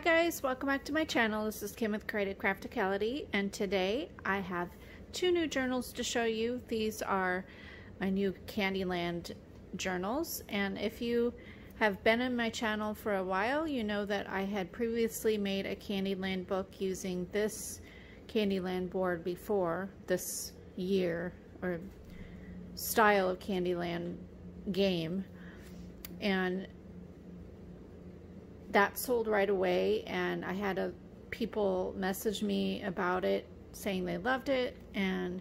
guys, welcome back to my channel. This is Kim with Crafticality, and today I have two new journals to show you. These are my new Candyland journals, and if you have been in my channel for a while, you know that I had previously made a Candyland book using this Candyland board before, this year or style of Candyland game, and that sold right away, and I had people message me about it saying they loved it, and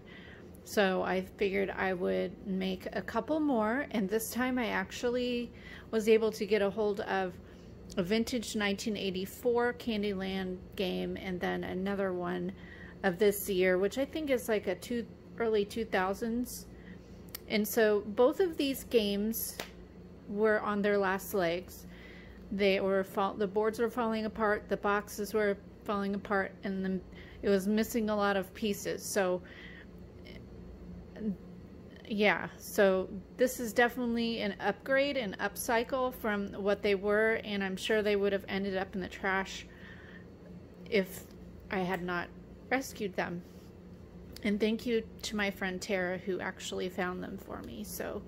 so I figured I would make a couple more. And this time I actually was able to get a hold of a vintage 1984 Candyland game and then another one of this year, which I think is like a early 2000s. And so both of these games were on their last legs. The boards were falling apart, the boxes were falling apart, and it was missing a lot of pieces. So yeah, so this is definitely an upgrade, an upcycle from what they were, and I'm sure they would have ended up in the trash if I had not rescued them. And thank you to my friend Tara, who actually found them for me. So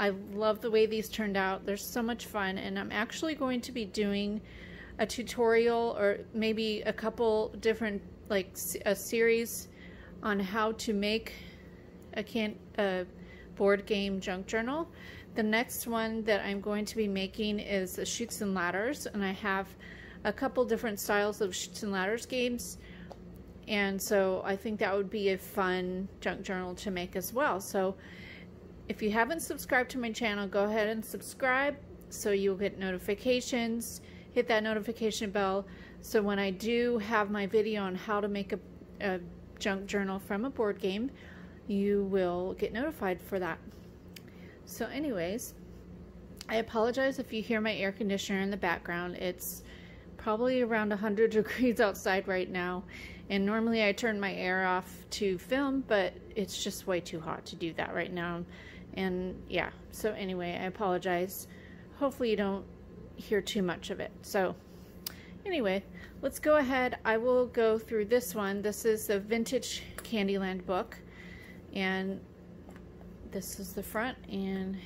I love the way these turned out. They're so much fun, and I'm actually going to be doing a tutorial, or maybe a couple different, like a series on how to make a board game junk journal. The next one that I'm going to be making is a Chutes and Ladders, and I have a couple different styles of Chutes and Ladders games, and so I think that would be a fun junk journal to make as well. So if you haven't subscribed to my channel, go ahead and subscribe so you'll get notifications. Hit that notification bell so when I do have my video on how to make a junk journal from a board game, you will get notified for that. So anyways, I apologize if you hear my air conditioner in the background. It's probably around 100 degrees outside right now, and normally I turn my air off to film, but it's just way too hot to do that right now. And yeah, so anyway, I apologize. Hopefully you don't hear too much of it. So anyway, let's go ahead. I will go through this one. This is the vintage Candyland book, and this is the front and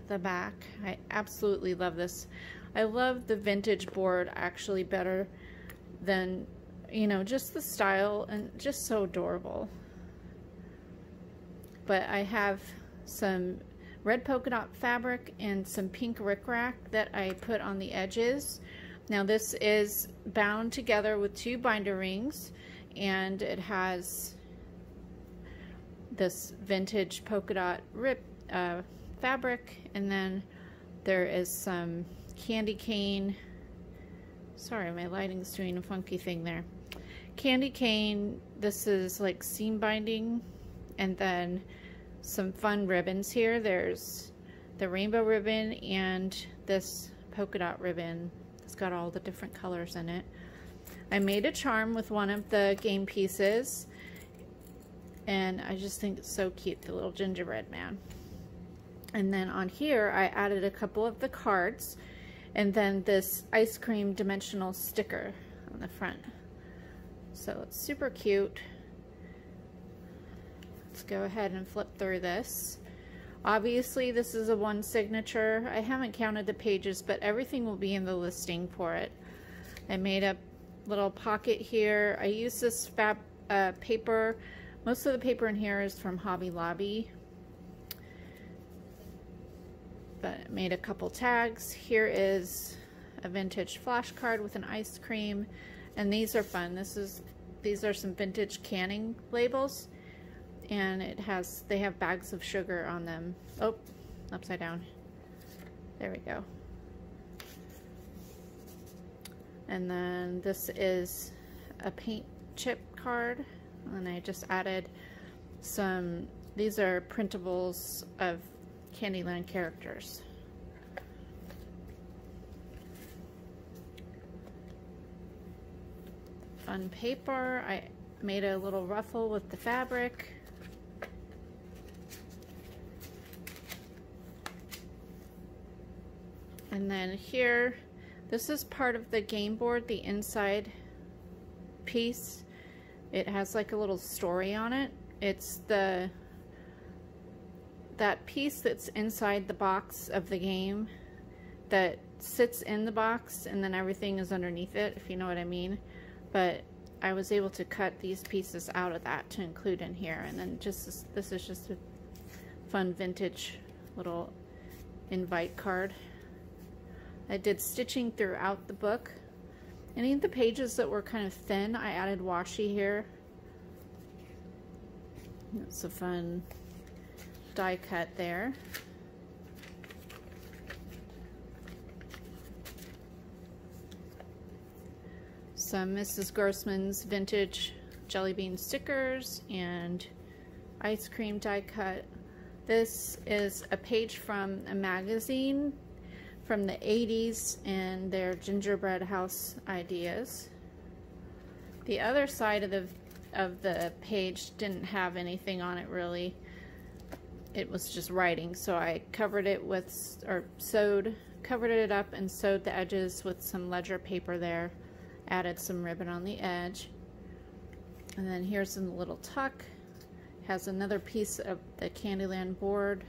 the back. I absolutely love this. I love the vintage board actually better than, you know, just the style, and just so adorable. But I have some red polka dot fabric and some pink rickrack that I put on the edges. Now this is bound together with two binder rings, and it has this vintage polka dot fabric, and then there is some candy cane. Sorry, my lighting's doing a funky thing there. Candy cane, this is like seam binding, and then some fun ribbons here. There's the rainbow ribbon and this polka dot ribbon. It's got all the different colors in it. I made a charm with one of the game pieces, and I just think it's so cute, the little gingerbread man. And then on here I added a couple of the cards, and then this ice cream dimensional sticker on the front. So it's super cute. Let's go ahead and flip through this. Obviously this is a one signature. I haven't counted the pages, but everything will be in the listing for it. I made a little pocket here. I used this paper. Most of the paper in here is from Hobby Lobby, but I made a couple tags. Here is a vintage flashcard with an ice cream, and these are fun. These are some vintage canning labels, and they have bags of sugar on them. Oh, upside down. There we go. And then this is a paint chip card, and I just added these are printables of Candyland characters. Fun paper. I made a little ruffle with the fabric. And then here This is part of the game board, the inside piece. It has like a little story on it. It's that piece that's inside the box of the game that sits in the box, and then everything is underneath it, if you know what I mean. But I was able to cut these pieces out of that to include in here, and then just this is just a fun vintage little invite card. I did stitching throughout the book. Any of the pages that were kind of thin, I added washi here. That's a fun die cut there. Some Mrs. Grossman's vintage jelly bean stickers and ice cream die cut. This is a page from a magazine from the 80s and their gingerbread house ideas. The other side of the page didn't have anything on it really. It was just writing, so I covered it with, or covered it up and sewed the edges with some ledger paper there. Added some ribbon on the edge. And then here's a little tuck. Has another piece of the Candyland board.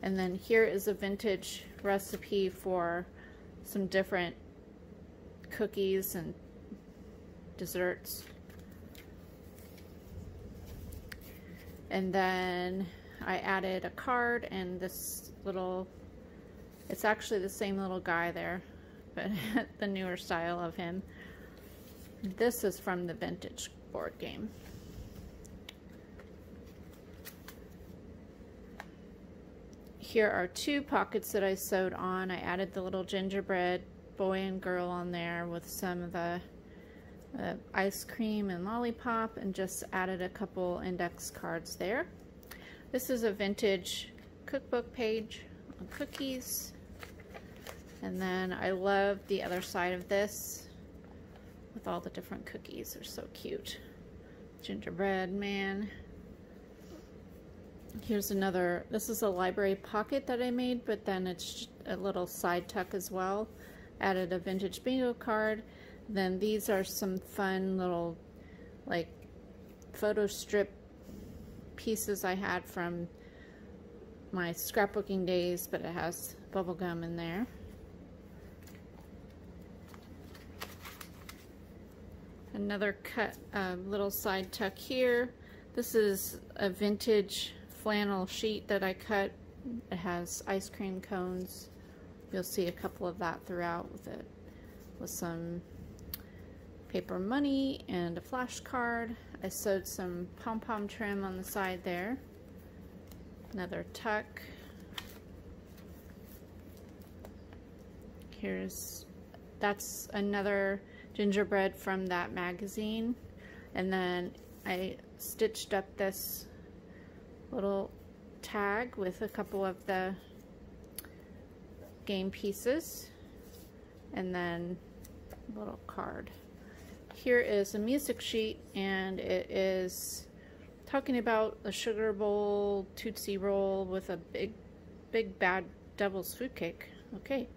And then here is a vintage recipe for some different cookies and desserts. And then I added a card and this little, it's actually the same little guy there, but the newer style of him. This is from the vintage board game. Here are two pockets that I sewed on. I added the little gingerbread boy and girl on there with some of the ice cream and lollipop, and just added a couple index cards there. This is a vintage cookbook page on cookies. And then I love the other side of this with all the different cookies. They're so cute. Gingerbread man. Here's another, this is a library pocket that I made, but then it's a little side tuck as well. Added a vintage bingo card. Then these are some fun little like photo strip pieces I had from my scrapbooking days, but it has bubble gum in there. Another cut, little side tuck here. This is a vintage flannel sheet that I cut. It has ice cream cones. You'll see a couple of that throughout with it, with some paper money and a flashcard. I sewed some pom-pom trim on the side there. Another tuck. That's another gingerbread from that magazine. And then I stitched up this little tag with a couple of the game pieces, and then a little card. Here is a music sheet, and it is talking about a sugar bowl Tootsie Roll with a big bad devil's food cake. Okay,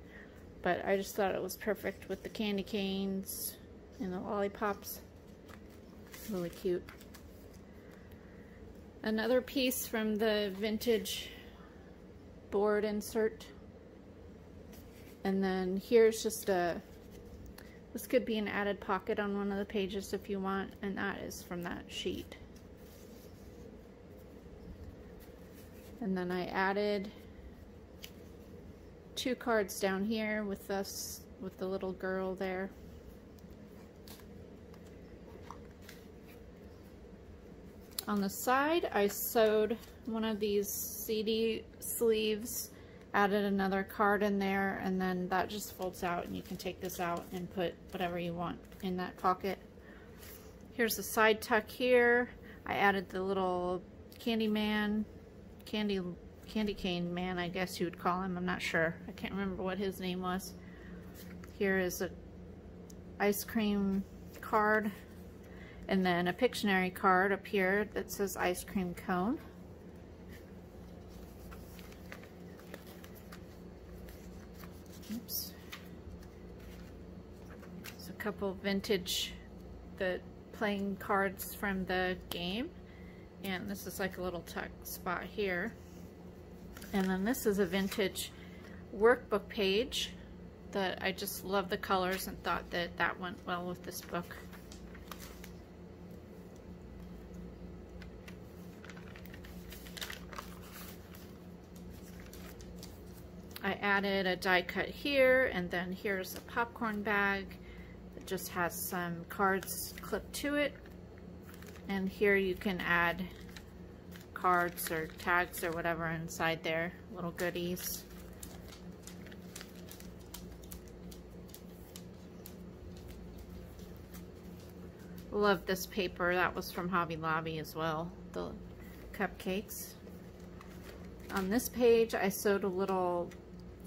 but I just thought it was perfect with the candy canes and the lollipops. Really cute. Another piece from the vintage board insert. And then here's just this could be an added pocket on one of the pages if you want, and that is from that sheet. And then I added two cards down here with the little girl there. On the side, I sewed one of these CD sleeves, added another card in there, and then that just folds out, and you can take this out and put whatever you want in that pocket. Here's the side tuck here. I added the little candy cane man, I guess you would call him. I'm not sure. I can't remember what his name was. Here is a ice cream card. And then a Pictionary card up here that says ice cream cone. Oops. There's a couple vintage playing cards from the game, and this is like a little tuck spot here. And then this is a vintage workbook page that I just love the colors and thought that that went well with this book. I added a die cut here, and then here's a popcorn bag that just has some cards clipped to it. And here you can add cards or tags or whatever inside there, little goodies. Love this paper. That was from Hobby Lobby as well, the cupcakes. On this page, I sewed a little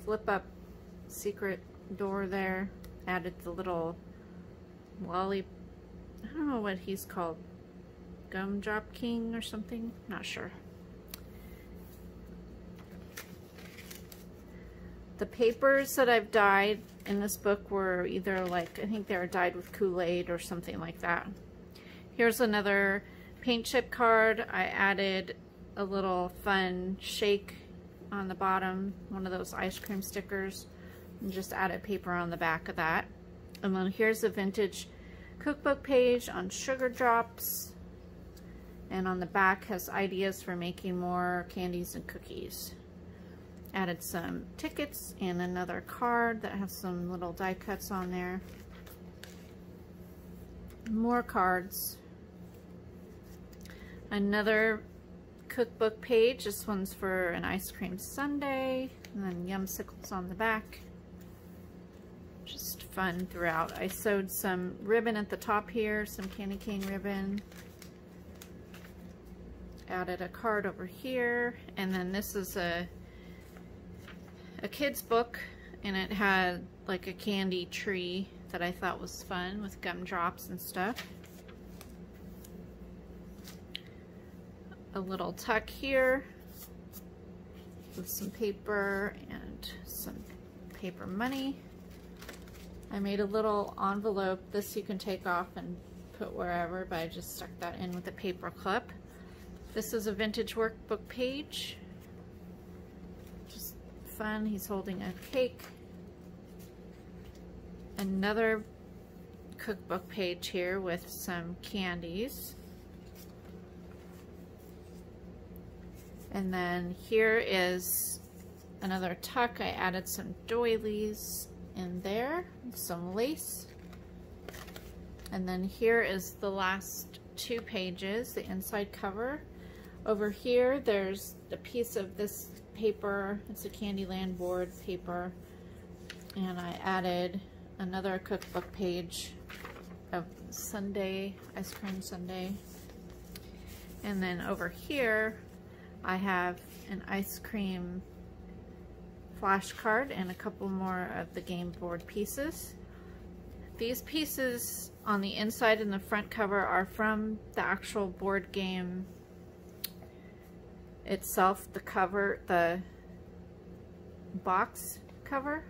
flip-up secret door there. Added the little lolly, I don't know what he's called, Gumdrop King or something, not sure. The papers that I've dyed in this book were either like, I think they were dyed with Kool-Aid or something like that. Here's another paint chip card. I added a little fun shake on the bottom, one of those ice cream stickers, and just added paper on the back of that. And then here's a vintage cookbook page on sugar drops, and on the back has ideas for making more candies and cookies. Added some tickets and another card that has some little die cuts on there. More cards. Another cookbook page. This one's for an ice cream sundae, and then yumsicles on the back. Just fun throughout. I sewed some ribbon at the top here, some candy cane ribbon. Added a card over here, and then this is a kid's book, and it had like a candy tree that I thought was fun with gumdrops and stuff. A little tuck here with some paper and some paper money. I made a little envelope. This you can take off and put wherever, but I just stuck that in with a paper clip. This is a vintage workbook page. Just fun. He's holding a cake. Another cookbook page here with some candies. And then here is another tuck. I added some doilies in there, some lace. And then here is the last two pages, the inside cover. Over here, there's a piece of this paper. It's a Candyland board paper. And I added another cookbook page of sundae, ice cream sundae. And then over here, I have an ice cream flashcard and a couple more of the game board pieces. These pieces on the inside and the front cover are from the actual board game itself, the cover, the box cover,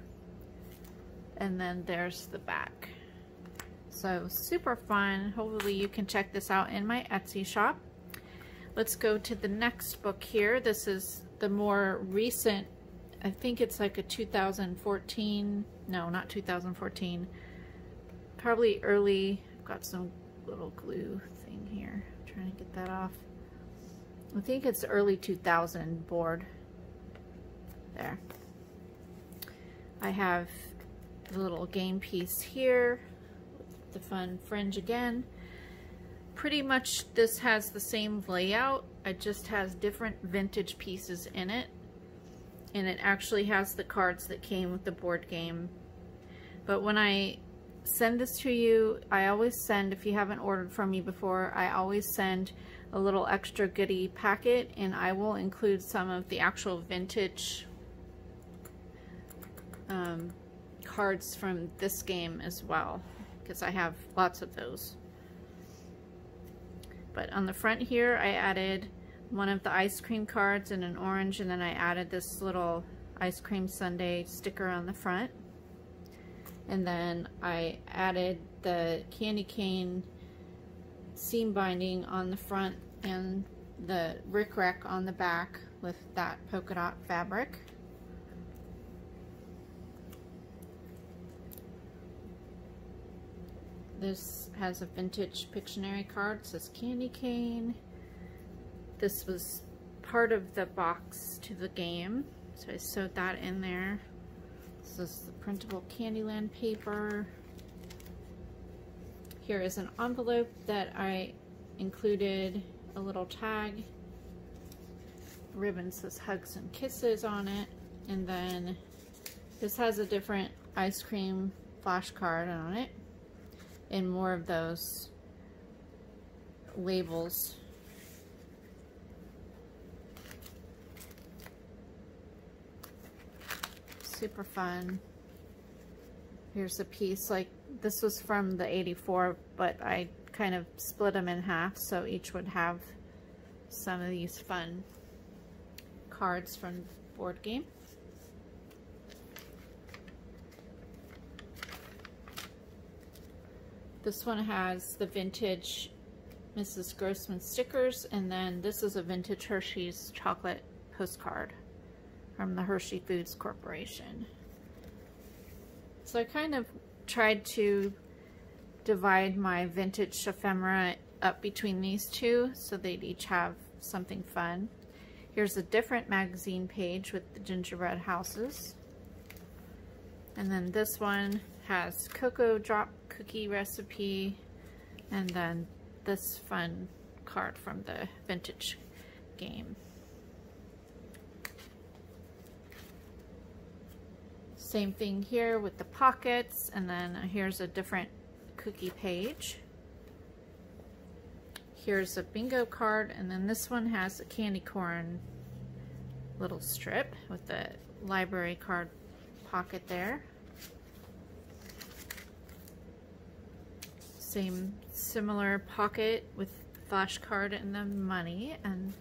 and then there's the back. So super fun. Hopefully you can check this out in my Etsy shop. Let's go to the next book here. This is the more recent, I think it's like a 2014, no, not 2014, probably early. I've got some little glue thing here, I'm trying to get that off. I think it's early 2000 board. There. I have the little game piece here, the fun fringe again. Pretty much this has the same layout, it just has different vintage pieces in it, and it actually has the cards that came with the board game. But when I send this to you, I always send, if you haven't ordered from me before, I always send a little extra goodie packet, and I will include some of the actual vintage cards from this game as well, because I have lots of those. But on the front here, I added one of the ice cream cards in an orange, and then I added this little ice cream sundae sticker on the front. And then I added the candy cane seam binding on the front and the rickrack on the back with that polka dot fabric. This has a vintage Pictionary card. It says candy cane. This was part of the box to the game, so I sewed that in there. This is the printable Candyland paper. Here is an envelope that I included a little tag. The ribbon says hugs and kisses on it. And then this has a different ice cream flashcard on it and more of those labels. Super fun. Here's a piece, like this was from the 84, but I kind of split them in half so each would have some of these fun cards from the board game. This one has the vintage Mrs. Grossman stickers, and then this is a vintage Hershey's chocolate postcard from the Hershey Foods Corporation. So I kind of tried to divide my vintage ephemera up between these two so they'd each have something fun. Here's a different magazine page with the gingerbread houses. And then this one has cocoa drop cookie recipe, and then this fun card from the vintage game. Same thing here with the pockets, and then here's a different cookie page. Here's a bingo card, and then this one has a candy corn little strip with the library card pocket there. Same similar pocket with flashcard and the money, and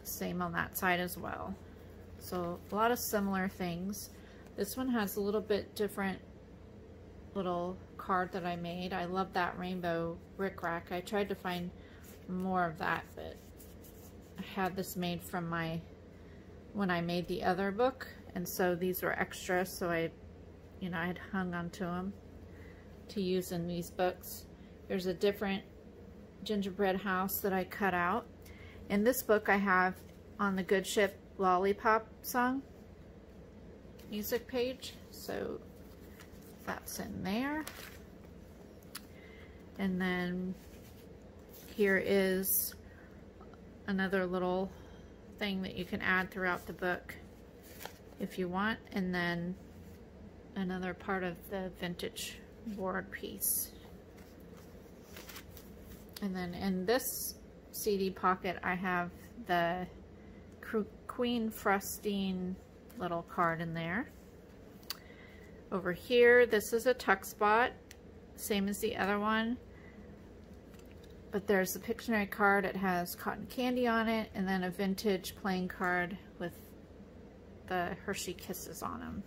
same on that side as well. So a lot of similar things. This one has a little bit different little card that I made. I love that rainbow rickrack. I tried to find more of that, but I had this made from when I made the other book, and so these were extra, so I had hung onto them to use in these books. There's a different gingerbread house that I cut out. In this book I have on the Good Ship Lollipop song music page, so that's in there. And then here is another little thing that you can add throughout the book if you want, and then another part of the vintage board piece. And then in this CD pocket I have the Queen Frostine little card in there. Over here, this is a tuck spot, same as the other one, but there's a Pictionary card. It has cotton candy on it, and then a vintage playing card with the Hershey Kisses on them.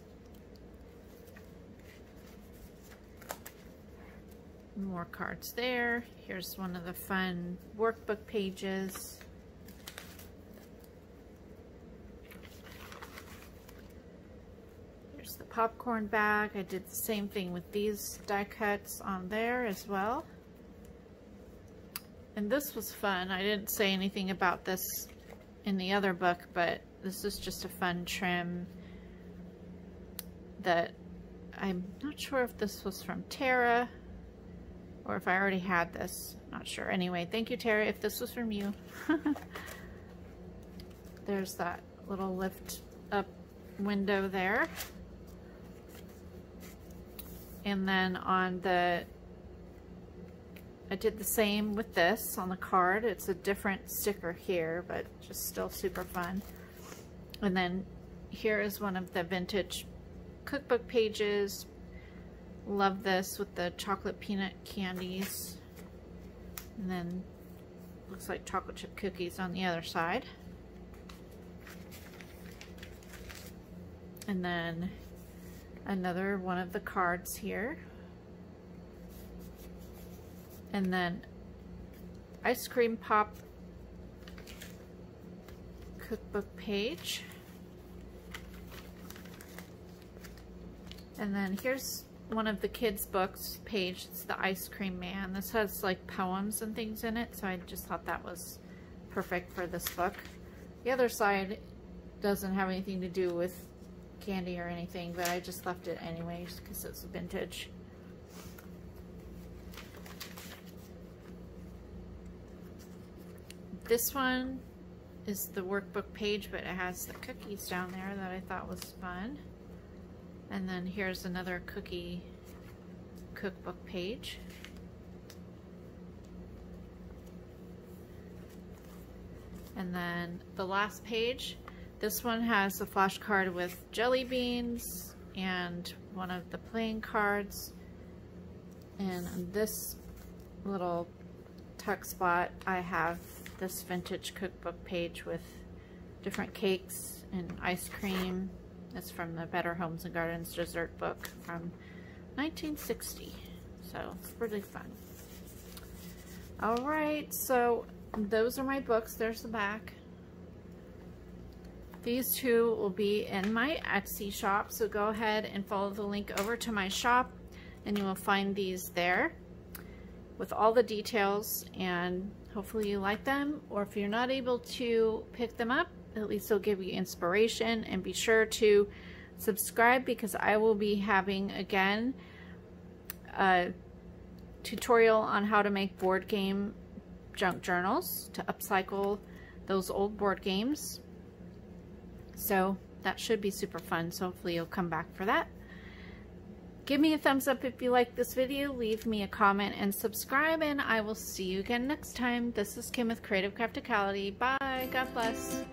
More cards there. Here's one of the fun workbook pages. Here's the popcorn bag. I did the same thing with these die cuts on there as well. And this was fun. I didn't say anything about this in the other book, but this is just a fun trim that I'm not sure if this was from Tara or if I already had this. Not sure. Anyway, thank you, Tara, if this was from you. There's that little lift up window there. And then on the, I did the same with this on the card. It's a different sticker here, but just still super fun. And then here is one of the vintage cookbook pages. Love this with the chocolate peanut candies. And then looks like chocolate chip cookies on the other side. And then Another one of the cards here. And then ice cream pop cookbook page. And then here's one of the kids' books page. It's the Ice Cream Man. This has like poems and things in it, so I just thought that was perfect for this book. The other side doesn't have anything to do with candy or anything, but I just left it anyways because it's vintage. This one is the workbook page, but it has the cookies down there that I thought was fun. And then here's another cookie cookbook page. And then the last page, this one has a flashcard with jelly beans and one of the playing cards. And on this little tuck spot, I have this vintage cookbook page with different cakes and ice cream. It's from the Better Homes and Gardens dessert book from 1960. So it's pretty fun. Alright, so those are my books. There's the back. These two will be in my Etsy shop, so go ahead and follow the link over to my shop and you will find these there with all the details, and hopefully you like them, or if you're not able to pick them up, at least they'll give you inspiration. And be sure to subscribe because I will be having again a tutorial on how to make board game junk journals to upcycle those old board games. So that should be super fun. So hopefully you'll come back for that. Give me a thumbs up if you like this video, leave me a comment and subscribe, and I will see you again next time. This is Kim with Creative Crafticality. Bye. God bless.